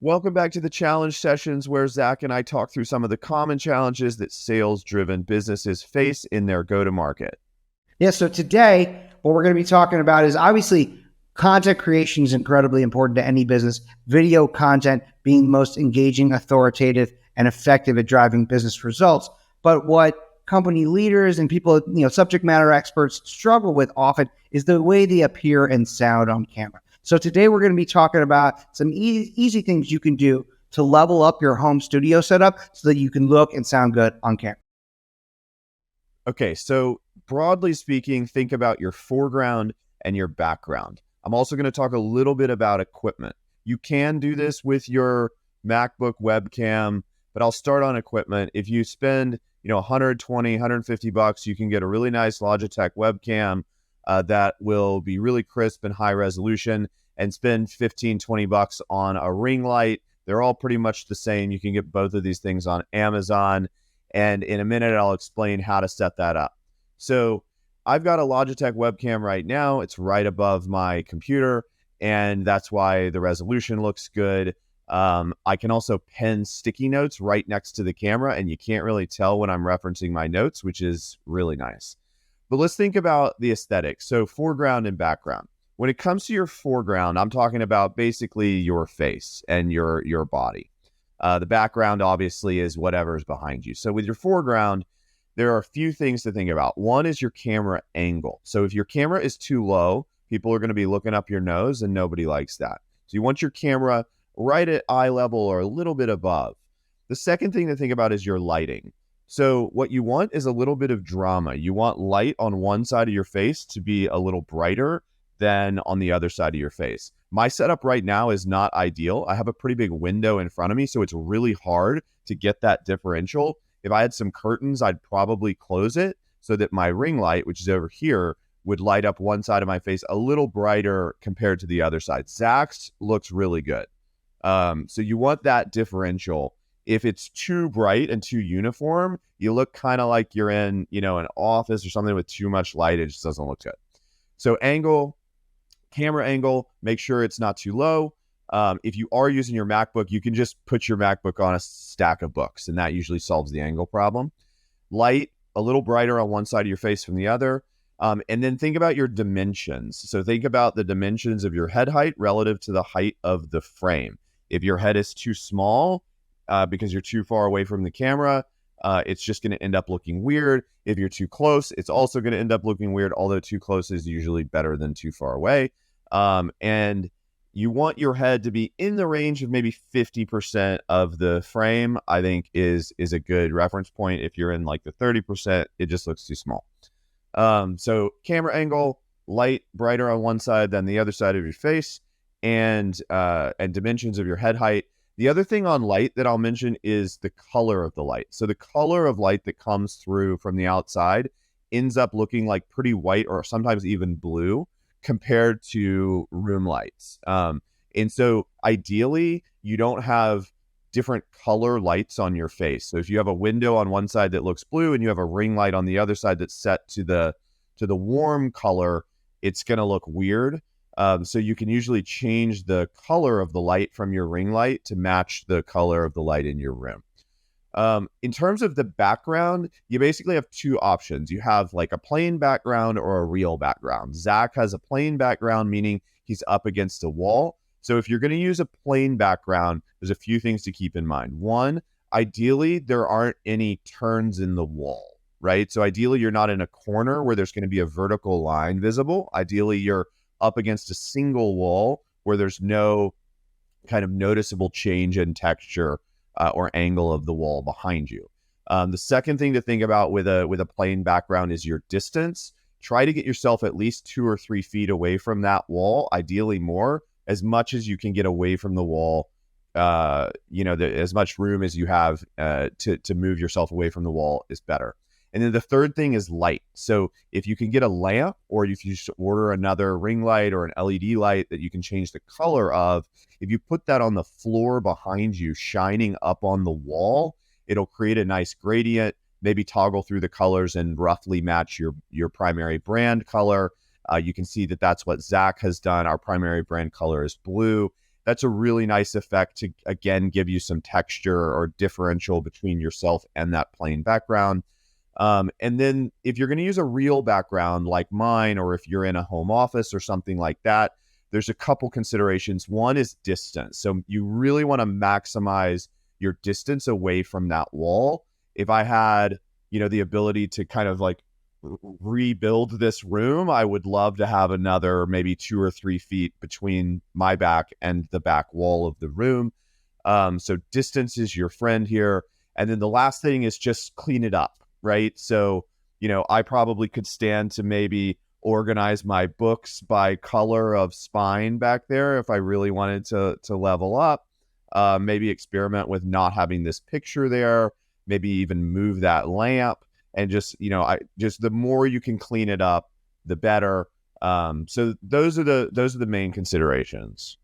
Welcome back to the challenge sessions where Zach and I talk through some of the common challenges that sales-driven businesses face in their go-to-market. Yeah, so today, what we're going to be talking about is obviously content creation is incredibly important to any business. Video content being the most engaging, authoritative, and effective at driving business results. But what company leaders and people, subject matter experts struggle with often is the way they appear and sound on camera. So today we're going to be talking about some easy things you can do to level up your home studio setup so that you can look and sound good on camera. Okay, so broadly speaking, think about your foreground and your background. I'm also going to talk a little bit about equipment. You can do this with your MacBook webcam, but I'll start on equipment. If you spend, 120, 150 bucks, you can get a really nice Logitech webcam that will be really crisp and high resolution, and spend 15, 20 bucks on a ring light. They're all pretty much the same. You can get both of these things on Amazon. And in a minute, I'll explain how to set that up. So I've got a Logitech webcam right now. It's right above my computer, and that's why the resolution looks good. I can also pen sticky notes right next to the camera, and you can't really tell when I'm referencing my notes, which is really nice. But let's think about the aesthetic. So foreground and background. When it comes to your foreground, I'm talking about basically your face and your body. The background obviously is whatever is behind you. So with your foreground, there are a few things to think about. One is your camera angle. So if your camera is too low, people are going to be looking up your nose, and nobody likes that. So you want your camera right at eye level or a little bit above. The second thing to think about is your lighting. So what you want is a little bit of drama. You want light on one side of your face to be a little brighter than on the other side of your face. My setup right now is not ideal. I have a pretty big window in front of me, so it's really hard to get that differential. If I had some curtains, I'd probably close it so that my ring light, which is over here, would light up one side of my face a little brighter compared to the other side. Zach's looks really good. So you want that differential. If it's too bright and too uniform, you look kind of like you're in, an office or something with too much light. It just doesn't look good. So camera angle, make sure it's not too low. If you are using your MacBook, you can just put your MacBook on a stack of books, and that usually solves the angle problem. Light, a little brighter on one side of your face from the other. And then think about your dimensions. So think about the dimensions of your head height relative to the height of the frame. If your head is too small because you're too far away from the camera, it's just going to end up looking weird. If you're too close, it's also going to end up looking weird, although too close is usually better than too far away. And you want your head to be in the range of maybe 50% of the frame, I think is a good reference point. If you're in like the 30%, it just looks too small. So camera angle, light brighter on one side than the other side of your face, and dimensions of your head height. The other thing on light that I'll mention is the color of the light. So the color of light that comes through from the outside ends up looking like pretty white or sometimes even blue compared to room lights. And so ideally, you don't have different color lights on your face. So if you have a window on one side that looks blue and you have a ring light on the other side that's set to the warm color, it's going to look weird. So you can usually change the color of the light from your ring light to match the color of the light in your room. In terms of the background, you basically have two options. You have like a plain background or a real background. Zach has a plain background, meaning he's up against a wall. So if you're going to use a plain background, there's a few things to keep in mind. One, ideally, there aren't any turns in the wall, right? So ideally, you're not in a corner where there's going to be a vertical line visible. Ideally, you're up against a single wall where there's no kind of noticeable change in texture or angle of the wall behind you. The second thing to think about with a plain background is your distance. Try to get yourself at least 2 or 3 feet away from that wall, ideally more, as much as you can get away from the wall. As much room as you have to move yourself away from the wall is better. And then the third thing is light. So if you can get a lamp, or if you just order another ring light or an LED light that you can change the color of, if you put that on the floor behind you, shining up on the wall, it'll create a nice gradient, maybe toggle through the colors and roughly match your primary brand color. You can see that that's what Zach has done. Our primary brand color is blue. that's a really nice effect to, again, give you some texture or differential between yourself and that plain background. And then if you're going to use a real background like mine, or if you're in a home office or something like that, there's a couple considerations. One is distance. So you really want to maximize your distance away from that wall. If I had, the ability to kind of like rebuild this room, I would love to have another maybe 2 or 3 feet between my back and the back wall of the room. So distance is your friend here. And then the last thing is just clean it up, right? So, I probably could stand to maybe organize my books by color of spine back there if I really wanted to level up. Maybe experiment with not having this picture there, maybe even move that lamp, and just, the more you can clean it up, the better. So those are the main considerations.